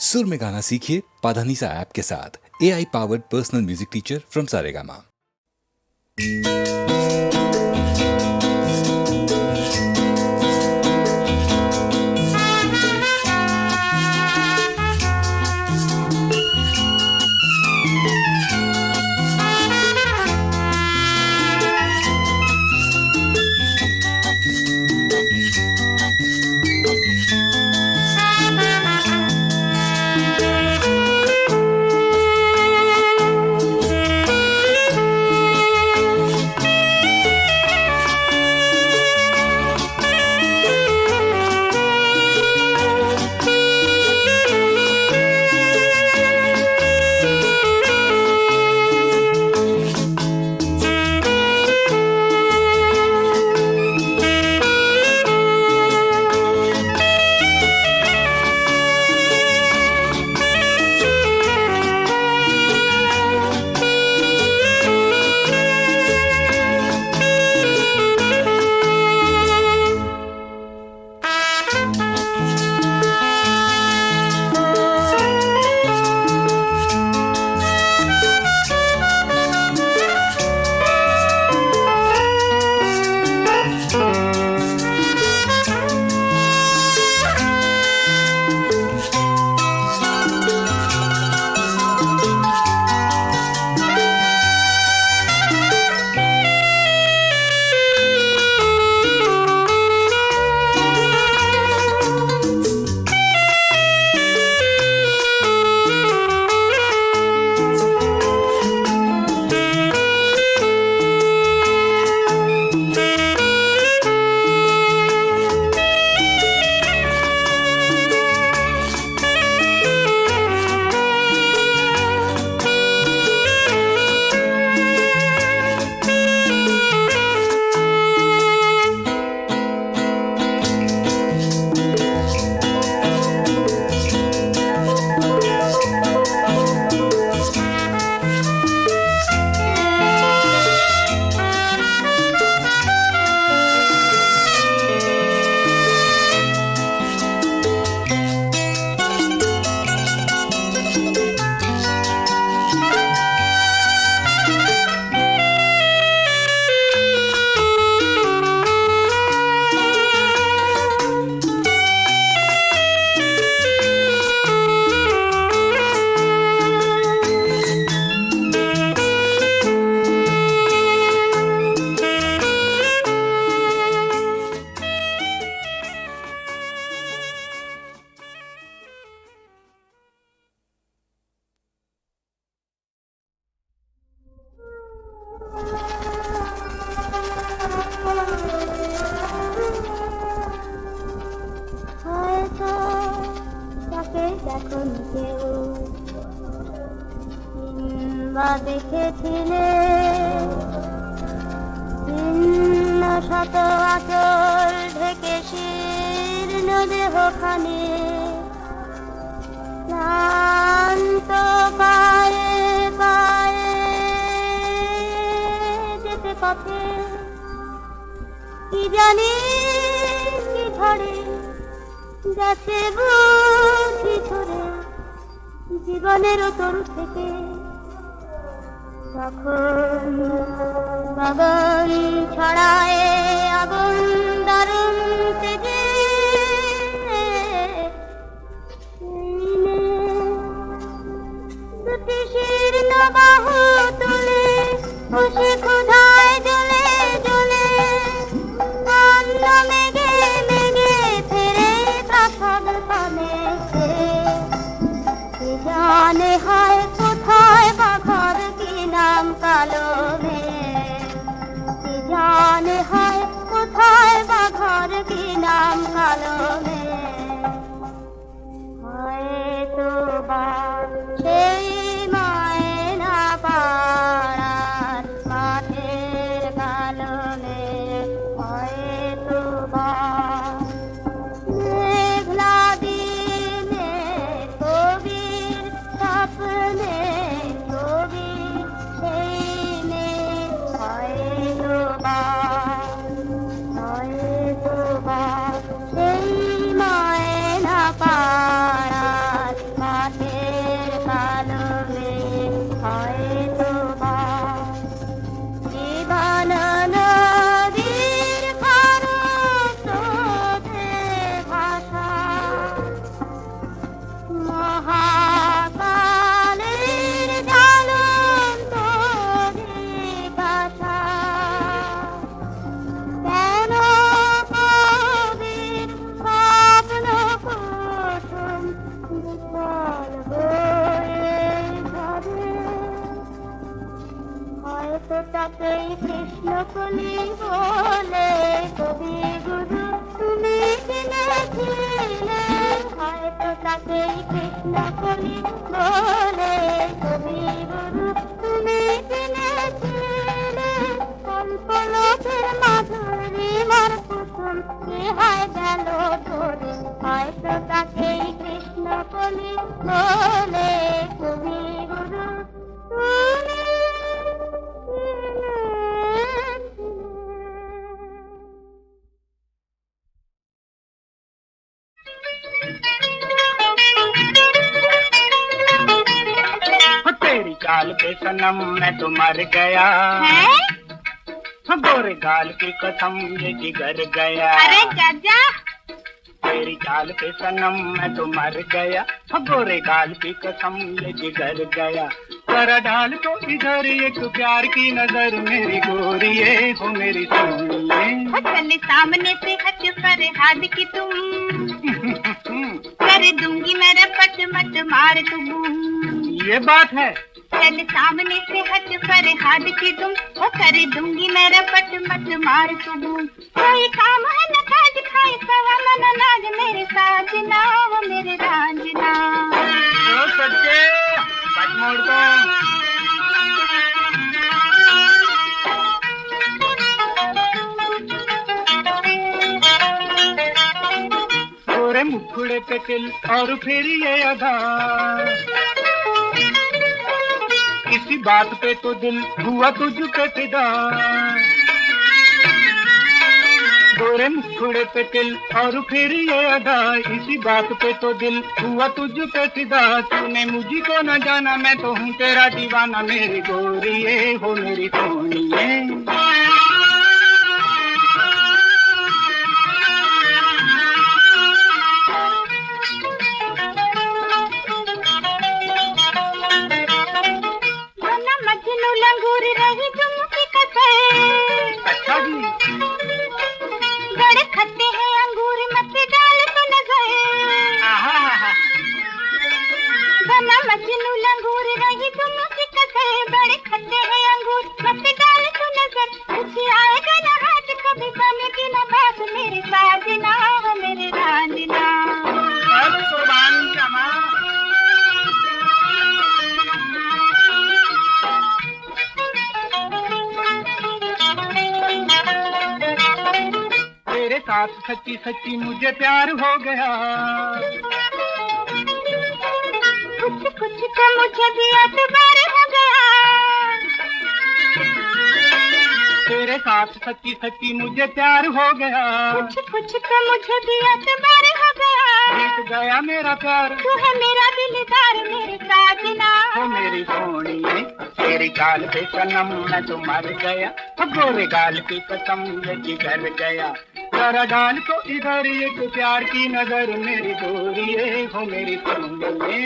सुर में गाना सीखिए पाधानीसा ऐप के साथ। AI powered personal music teacher from Saregama. দেখেছিলে ছিন্ন শত আচল ঢেকে শীর্ণ দেহখানে ক্লান্ত পায়ে পায়ে যেতে পথে কি জানি কি ঝড়ে গেছে বুঝি ঝরে জীবনের তরু থেকে। তখন গগন ছড়ায় আগুন দারুণ তেজে দুটি শীর্ণ বাহু তুলে বসে ক্ষুধায় জ্বলে জ্বলে অন্ন মেঘে মেঘে ফেরে প্রাসাদ পানে জানে হয় কোথায় বাঘর কি নাম কালো মেঘ জানে হয় কোথায় বাঘর কি নাম কালো মেঘ হয়তো বা সেই মায়না পাড়ার মাঠের কালো মেঘ হয়তো বা মেঘলা দিনে কবির স্বপ্নে ছবি সেই মেঘ হয়তো বা সেই মা কৃষ্ণ কলি বলে কবি গুরু তুমি চিনেছিলে হয়তো তাকেই কৃষ্ণ কলি বলে কবি গুরু তুমি চিনেছিলে কল্পলোকের মাধুরী মার কুসুম কি হয় গেল ধরে হয়তো তাকেই কৃষ্ণ কলি বলে কবি গুরু তুমি तेरी चाल पे सनम मैं तो मर गया गोरे गाल की कसम ये जिगर गया। अरे चाचा तेरी चाल पे सनम मैं तो मर गया गोरे गाल की कसम ये जिगर गया। जरा डाल तो इधर एक प्यार की नजर मेरी गोरिये हो मेरी सोनिए। चले सामने से हट पर हाथ की तुम कर दूंगी मेरा पट मत मार तुम। ये बात है चल सामने से हट पर हाथ की तुम वो कर दूंगी मेरा पट मत मार तुम। कोई काम है न काज खाए सवा मन नाज मेरे साथ ना वो मेरे रांझना। ओ सच्चे पट मोड़ दो। गोरे मुखड़े पे तिल और फिर ये अदा किसी बात पे तो दिल हुआ तुझ पे फिदा। गोरे मुखड़े पे तिल और फिर ये अदा इसी बात पे तो दिल हुआ तुझ पे फिदा। तूने मुझको न जाना मैं तो हूँ तेरा दीवाना मेरी गोरिये हो मेरी सोनिए। लंगूर रही तुम की कसर। अच्छा जी बड़े खट्टे हैं अंगूर मत डाल तो नजर। बना मजनू लंगूर रही तुम की कसर बड़े खट्टे हैं अंगूर मत डाल तो नजर। कुछ आएगा न हाथ कभी बनेगी न बात मेरे साथ ना हो मेरे रांझना। तेरे साथ सच्ची सच्ची मुझे प्यार हो गया। कुछ कुछ तो मुझे भी एतबार हो गया। तेरे साथ सच्ची सच्ची मुझे प्यार हो गया। कुछ कुछ तो मुझे भी एतबार हो गया। जीत गया मेरा प्यार तू है मेरा दिलदार मेरे साथ ना हो मेरी सोनिए। तेरी गाल पे सनम मैं तो मर गया गोरे गाल की कसम ये जिगर गया। जरा डाल तो इधर एक प्यार की नजर मेरी गोरिये हो मेरी सोनिए।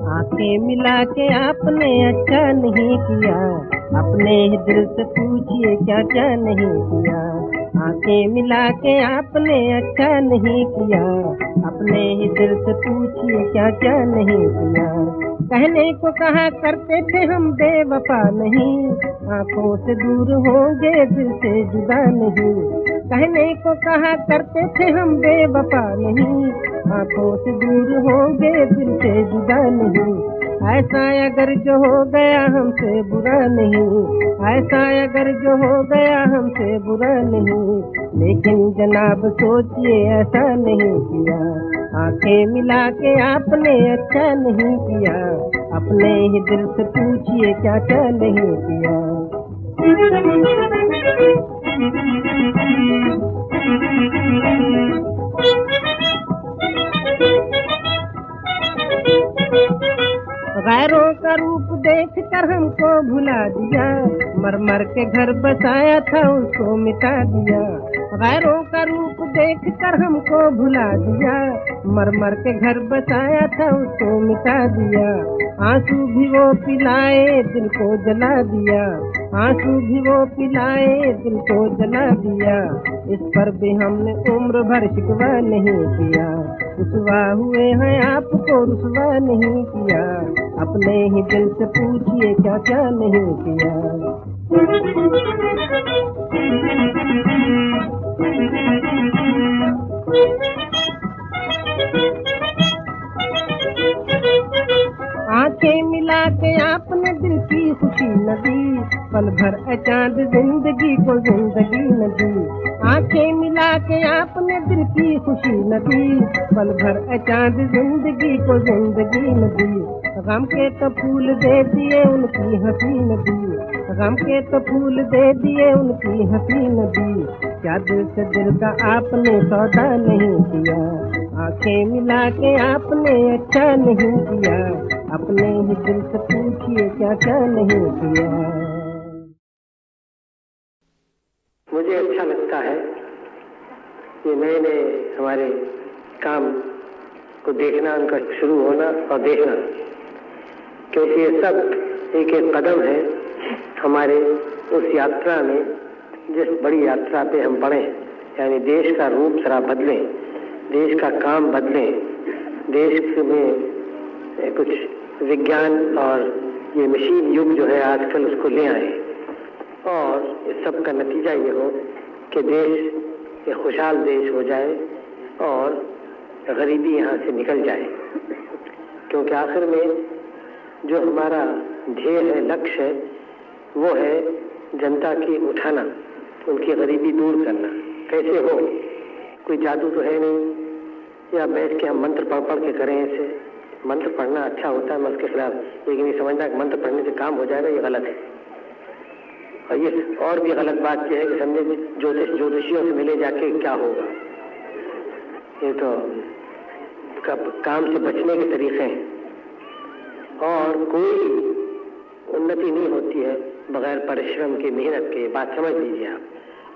आंखें मिला के आपने अच्छा नहीं किया अपने ही दिल से पूछिए क्या क्या नहीं किया। आंखें मिला के आपने अच्छा नहीं किया अपने ही दिल से पूछिए क्या क्या नहीं किया। कहने को कहा करते थे हम बेवफा नहीं आंखों से दूर होंगे दिल से जुदा नहीं। कहने को कहा करते थे हम बेवफा नहीं आंखों से दूर होंगे दिल से जुदा नहीं। ऐसा अगर जो हो गया हमसे बुरा नहीं ऐसा अगर जो हो गया हमसे बुरा नहीं। लेकिन जनाब सोचिए ऐसा नहीं किया आंखें मिला के आपने अच्छा नहीं किया अपने ही दिल से पूछिए क्या क्या नहीं किया। गैरों का रूप देख कर हमको भुला दिया, मर मर के घर बसाया था उसको मिटा दिया। गैरों का रूप देख कर हमको भुला दिया, मर मर के घर बसाया था उसको मिटा दिया। आंसू भी वो पिलाए दिल को जला दिया, आंसू भी वो पिलाए दिल को जला दिया। इस पर भी हमने उम्र भर शिकवा नहीं किया, रुसवा हुए हैं आपको रुसवा नहीं किया। अपने ही दिल से पूछिए क्या क्या नहीं किया। आंखें मिला के आपने दिल की खुशी न दी, पल भर अचांद जिंदगी को जिंदगी न दी। आंखें मिला के आपने दिल की खुशी न दी, पल भर अचांद जिंदगी को जिंदगी न दी। गम के तो फूल दे दिए उनकी हंसी न दी, गम के तो फूल दे दिए उनकी हंसी न दी। क्या दिल से दिल का आपने सौदा नहीं किया, आंखें मिला के आपने अच्छा नहीं किया। अपने ही दिल से पूछिए क्या क्या नहीं किया। मुझे अच्छा लगता है कि नए नए हमारे काम को देखना, उनका शुरू होना और देखना, क्योंकि ये सब एक एक कदम है हमारे उस यात्रा में, जिस बड़ी यात्रा पे हम बढ़े। यानी देश का रूप जरा बदलें, देश का काम बदलें, देश में कुछ विज्ञान और ये मशीन युग जो है आजकल उसको ले आए, और इस सब का नतीजा ये हो कि देश एक खुशहाल देश हो जाए और गरीबी यहाँ से निकल जाए। क्योंकि आखिर में जो हमारा ध्येय है, लक्ष्य है, वो है जनता की उठाना, उनकी गरीबी दूर करना। कैसे हो? कोई जादू तो है नहीं या बैठ के हम मंत्र पढ़ पढ़ के करें। ऐसे मंत्र पढ़ना अच्छा होता है, मैं उसके खिलाफ, लेकिन ये समझना कि मंत्र पढ़ने से काम हो जाएगा, ये गलत है। और ये और भी गलत बात यह है कि समझे ज्योतिषियों से मिले जाके क्या होगा। ये तो काम से बचने के तरीके हैं, और कोई उन्नति नहीं होती है बगैर परिश्रम के, मेहनत के। बात समझ लीजिए आप,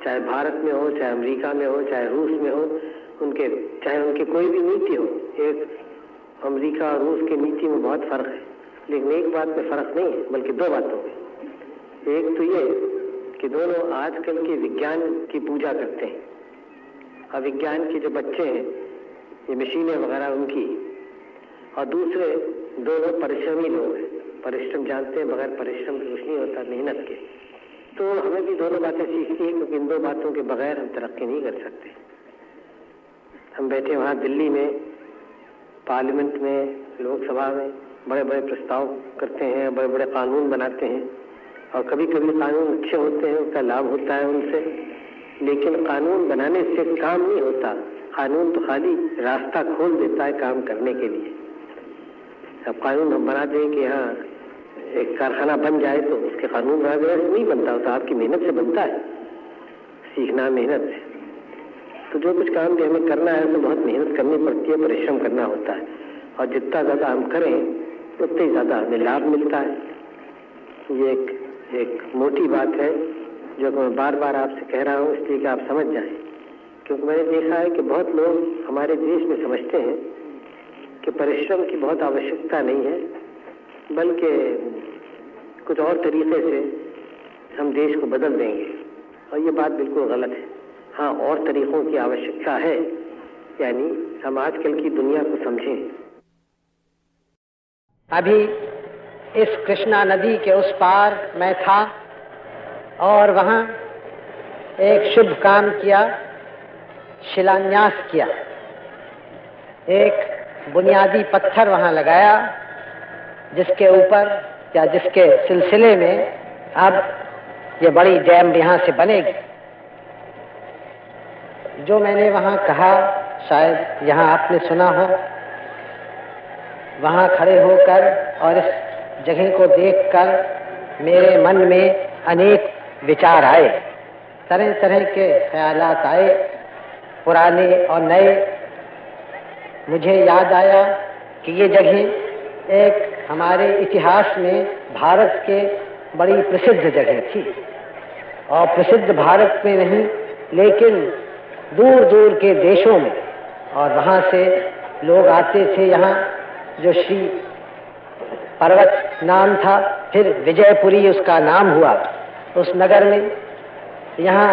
चाहे भारत में हो, चाहे अमेरिका में हो, चाहे रूस में हो, चाहे उनकी कोई भी नीति हो। एक अमेरिका और रूस की नीति में बहुत फर्क है, लेकिन एक बात में फर्क नहीं है, बल्कि दो बातों में। एक तो ये कि दोनों आजकल के विज्ञान की पूजा करते हैं, और विज्ञान के जो बच्चे हैं, ये मशीनें वगैरह उनकी, और दूसरे दोनों परिश्रमी लोग हैं। परिश्रम जानते हैं, बगैर परिश्रम के कुछ नहीं होता, मेहनत के। तो हमें भी दोनों बातें सीखती है, क्योंकि इन दो बातों के बगैर हम तरक्की नहीं कर सकते। हम बैठे वहाँ दिल्ली में पार्लियामेंट में, लोकसभा में बड़े बड़े प्रस्ताव करते हैं, बड़े बड़े कानून बनाते हैं, और कभी कभी कानून अच्छे होते हैं, उसका लाभ होता है उनसे, लेकिन कानून बनाने से काम नहीं होता। कानून तो खाली रास्ता खोल देता है काम करने के लिए। अब कानून हम बना दें कि यहाँ एक कारखाना बन जाए तो उसके कानून बना देने से नहीं बनता होता, आपकी मेहनत से बनता है, सीखना मेहनत से। तो जो कुछ काम भी हमें करना है तो बहुत मेहनत करनी पड़ती है, परिश्रम करना होता है, और जितना ज़्यादा हम करें उतनी ज़्यादा हमें लाभ मिलता है। ये एक मोटी बात है जो मैं बार बार आपसे कह रहा हूँ, इसलिए कि आप समझ जाएं। क्योंकि मैंने देखा है कि बहुत लोग हमारे देश में समझते हैं कि परिश्रम की बहुत आवश्यकता नहीं है, बल्कि कुछ और तरीके से हम देश को बदल देंगे, और ये बात बिल्कुल गलत है। हाँ, और तरीकों की आवश्यकता है, यानी हम आजकल की दुनिया को समझें। अभी इस कृष्णा नदी के उस पार मैं था, और वहाँ एक शुभ काम किया, शिलान्यास किया। एक बुनियादी पत्थर वहाँ लगाया, जिसके ऊपर या जिसके सिलसिले में अब ये बड़ी डैम यहाँ से बनेगी। जो मैंने वहाँ कहा, शायद यहाँ आपने सुना हो। वहाँ खड़े होकर और इस जगह को देखकर मेरे मन में अनेक विचार आए, तरह तरह के ख्यालात आए, पुराने और नए। मुझे याद आया कि ये जगह एक हमारे इतिहास में भारत के बड़ी प्रसिद्ध जगह थी, और प्रसिद्ध भारत में नहीं लेकिन दूर दूर के देशों में, और वहाँ से लोग आते थे यहाँ। जो श्री पर्वत नाम था, फिर विजयपुरी उसका नाम हुआ। उस नगर में यहाँ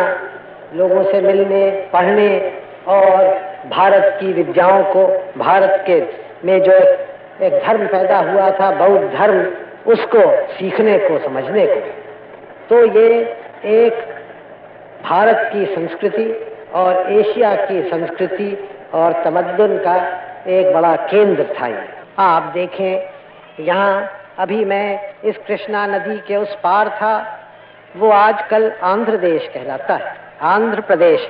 लोगों से मिलने, पढ़ने और भारत की विद्याओं को, भारत के में जो एक धर्म पैदा हुआ था बौद्ध धर्म, उसको सीखने को, समझने को। तो ये एक भारत की संस्कृति और एशिया की संस्कृति और तमद्दुन का एक बड़ा केंद्र था ये। आप देखें, यहाँ अभी मैं इस कृष्णा नदी के उस पार था, वो आजकल आंध्र देश कहलाता है, आंध्र प्रदेश।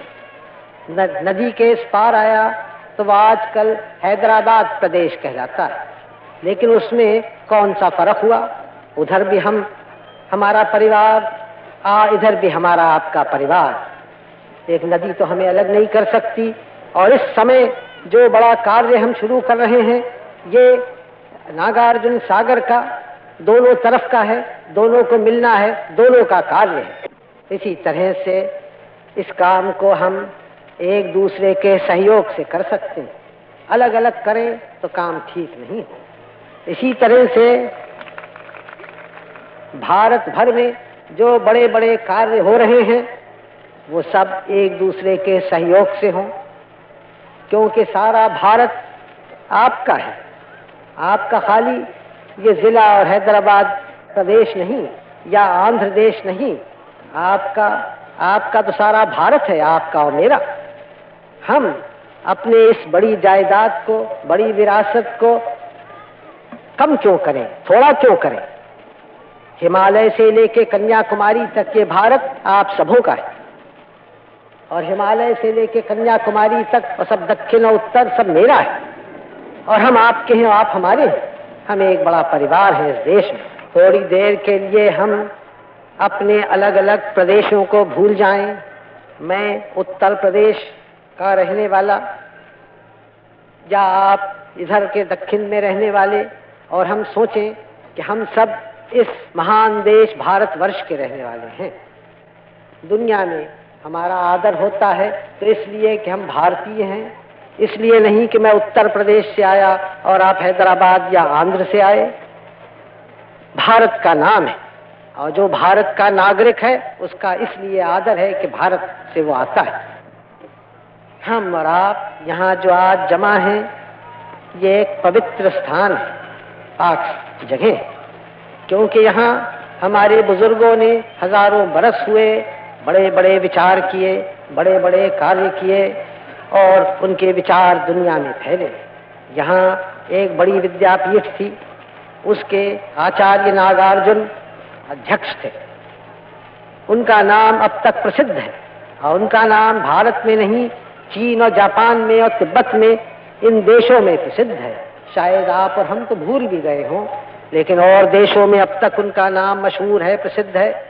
नदी के इस पार आया तो वो आजकल हैदराबाद प्रदेश कहलाता है। लेकिन उसमें कौन सा फर्क हुआ? उधर भी हमारा परिवार, इधर भी हमारा आपका परिवार। एक नदी तो हमें अलग नहीं कर सकती। और इस समय जो बड़ा कार्य हम शुरू कर रहे हैं, ये नागार्जुन सागर का दोनों तरफ का है, दोनों को मिलना है, दोनों का कार्य है। इसी तरह से इस काम को हम एक दूसरे के सहयोग से कर सकते हैं। अलग अलग करें तो काम ठीक नहीं हो। इसी तरह से भारत भर में जो बड़े बड़े कार्य हो रहे हैं, वो सब एक दूसरे के सहयोग से हों, क्योंकि सारा भारत आपका है। आपका खाली ये जिला और हैदराबाद प्रदेश नहीं या आंध्र देश नहीं, आपका तो सारा भारत है, आपका और मेरा। हम अपने इस बड़ी जायदाद को, बड़ी विरासत को कम क्यों करें, थोड़ा क्यों करें? हिमालय से लेके कन्याकुमारी तक ये भारत आप सबों का है, और हिमालय से लेके कन्याकुमारी तक और सब दक्षिण और उत्तर सब मेरा है, और हम आपके हैं, आप हमारे हैं। हम एक बड़ा परिवार है इस देश में। थोड़ी देर के लिए हम अपने अलग अलग प्रदेशों को भूल जाएं। मैं उत्तर प्रदेश का रहने वाला, या आप इधर के दक्षिण में रहने वाले, और हम सोचें कि हम सब इस महान देश भारतवर्ष के रहने वाले हैं। दुनिया में हमारा आदर होता है तो इसलिए कि हम भारतीय हैं, इसलिए नहीं कि मैं उत्तर प्रदेश से आया और आप हैदराबाद या आंध्र से आए। भारत का नाम है, और जो भारत का नागरिक है उसका इसलिए आदर है कि भारत से वो आता है। हम और आप यहाँ जो आज जमा हैं, ये एक पवित्र स्थान है, पाक जगह, क्योंकि यहाँ हमारे बुजुर्गों ने हजारों बरस हुए बड़े बड़े विचार किए, बड़े बड़े कार्य किए, और उनके विचार दुनिया में फैले। यहाँ एक बड़ी विद्यापीठ थी, उसके आचार्य नागार्जुन अध्यक्ष थे। उनका नाम अब तक प्रसिद्ध है, और उनका नाम भारत में नहीं, चीन और जापान में और तिब्बत में, इन देशों में प्रसिद्ध है। शायद आप और हम तो भूल भी गए हों, लेकिन और देशों में अब तक उनका नाम मशहूर है, प्रसिद्ध है।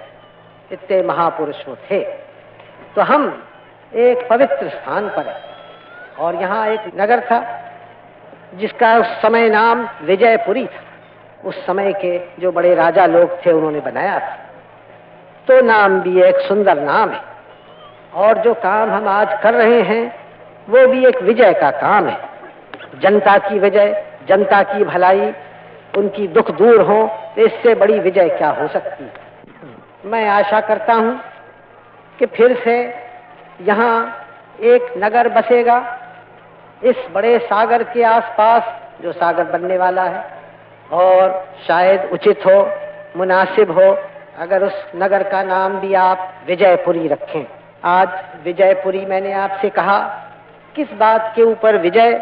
इतने महापुरुष वो थे। तो हम एक पवित्र स्थान पर है, और यहाँ एक नगर था जिसका उस समय नाम विजयपुरी था। उस समय के जो बड़े राजा लोग थे उन्होंने बनाया था। तो नाम भी एक सुंदर नाम है, और जो काम हम आज कर रहे हैं वो भी एक विजय का काम है। जनता की विजय, जनता की भलाई, उनकी दुख दूर हो, तो इससे बड़ी विजय क्या हो सकती है। मैं आशा करता हूं कि फिर से यहाँ एक नगर बसेगा इस बड़े सागर के आसपास, जो सागर बनने वाला है, और शायद उचित हो, मुनासिब हो अगर उस नगर का नाम भी आप विजयपुरी रखें। आज विजयपुरी मैंने आपसे कहा, किस बात के ऊपर विजय?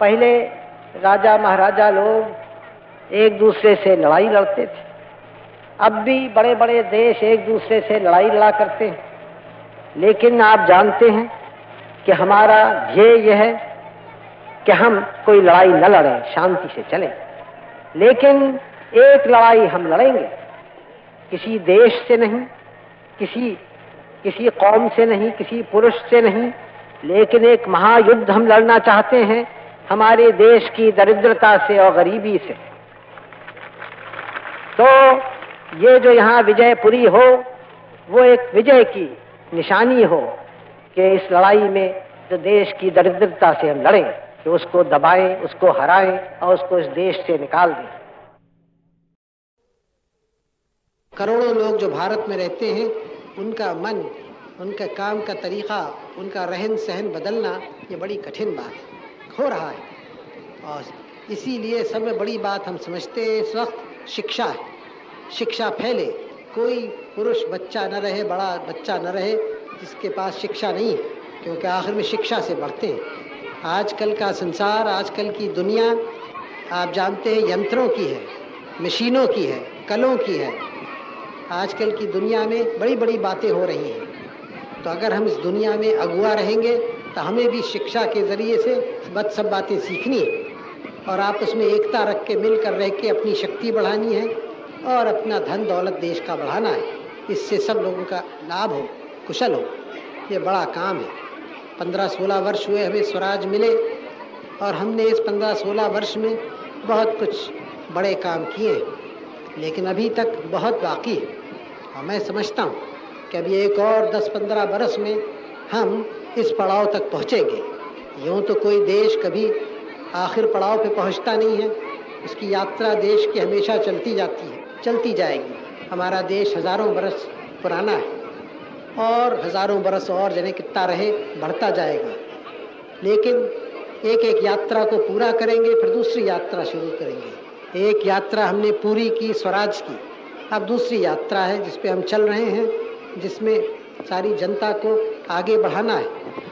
पहले राजा महाराजा लोग एक दूसरे से लड़ाई लड़ते थे। अब भी बड़े बड़े देश एक दूसरे से लड़ाई लड़ा करते हैं, लेकिन आप जानते हैं कि हमारा ध्येय यह है कि हम कोई लड़ाई न लड़ें, शांति से चलें। लेकिन एक लड़ाई हम लड़ेंगे, किसी देश से नहीं, किसी कौम से नहीं, किसी पुरुष से नहीं, लेकिन एक महायुद्ध हम लड़ना चाहते हैं हमारे देश की दरिद्रता से और गरीबी से। ये जो यहाँ विजयपुरी हो वो एक विजय की निशानी हो कि इस लड़ाई में जो देश की दरिद्रता से हम लड़ें, कि उसको दबाएं, उसको हराएं और उसको इस देश से निकाल दें। करोड़ों लोग जो भारत में रहते हैं, उनका मन, उनका काम का तरीका, उनका रहन सहन बदलना ये बड़ी कठिन बात है, हो रहा है। और इसीलिए सब में बड़ी बात हम समझते हैं इस वक्त शिक्षा है। शिक्षा फैले, कोई पुरुष बच्चा न रहे, बड़ा बच्चा न रहे जिसके पास शिक्षा नहीं है, क्योंकि आखिर में शिक्षा से बढ़ते हैं। आजकल का संसार, आजकल की दुनिया आप जानते हैं यंत्रों की है, मशीनों की है, कलों की है। आजकल की दुनिया में बड़ी बड़ी बातें हो रही हैं। तो अगर हम इस दुनिया में अगुआ रहेंगे तो हमें भी शिक्षा के ज़रिए से सब बातें सीखनी है और आपस में एकता रख के मिलकर रह के अपनी शक्ति बढ़ानी है और अपना धन दौलत देश का बढ़ाना है। इससे सब लोगों का लाभ हो, कुशल हो। ये बड़ा काम है। 15-16 वर्ष हुए हमें स्वराज मिले और हमने इस 15-16 वर्ष में बहुत कुछ बड़े काम किए, लेकिन अभी तक बहुत बाकी है। और मैं समझता हूँ कि अभी एक और 10-15 बरस में हम इस पड़ाव तक पहुँचेंगे। यूँ तो कोई देश कभी आखिर पड़ाव पे पहुँचता नहीं है, उसकी यात्रा देश की हमेशा चलती जाती है, चलती जाएगी। हमारा देश हज़ारों बरस पुराना है और हज़ारों बरस और जने कितना रहे बढ़ता जाएगा। लेकिन एक एक यात्रा को पूरा करेंगे, फिर दूसरी यात्रा शुरू करेंगे। एक यात्रा हमने पूरी की स्वराज की, अब दूसरी यात्रा है जिस पे हम चल रहे हैं, जिसमें सारी जनता को आगे बढ़ाना है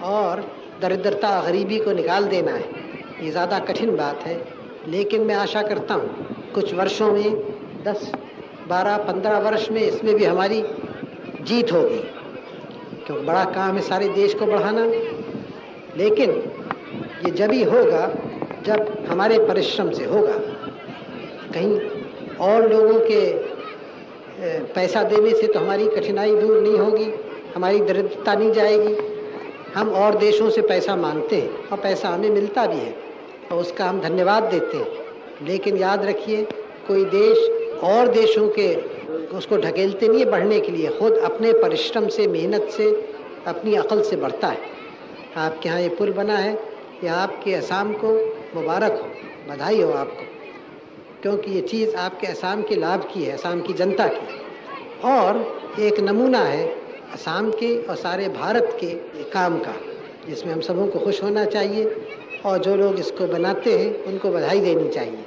और दरिद्रता गरीबी को निकाल देना है। ये ज़्यादा कठिन बात है, लेकिन मैं आशा करता हूँ कुछ वर्षों में 10-12-15 वर्ष में इसमें भी हमारी जीत होगी, क्योंकि बड़ा काम है सारे देश को बढ़ाना। लेकिन ये जब ही होगा जब हमारे परिश्रम से होगा। कहीं और लोगों के पैसा देने से तो हमारी कठिनाई दूर नहीं होगी, हमारी दरिद्रता नहीं जाएगी। हम और देशों से पैसा मांगते हैं और पैसा हमें मिलता भी है और उसका हम धन्यवाद देते हैं। लेकिन याद रखिए, कोई देश और देशों के उसको ढकेलते नहीं है बढ़ने के लिए, खुद अपने परिश्रम से, मेहनत से, अपनी अकल से बढ़ता है। आपके यहाँ ये पुल बना है, ये आपके असम को मुबारक हो, बधाई हो आपको, क्योंकि ये चीज़ आपके असम के लाभ की है, असम की जनता की, और एक नमूना है असम के और सारे भारत के काम का, जिसमें हम सबों को खुश होना चाहिए और जो लोग इसको बनाते हैं उनको बधाई देनी चाहिए।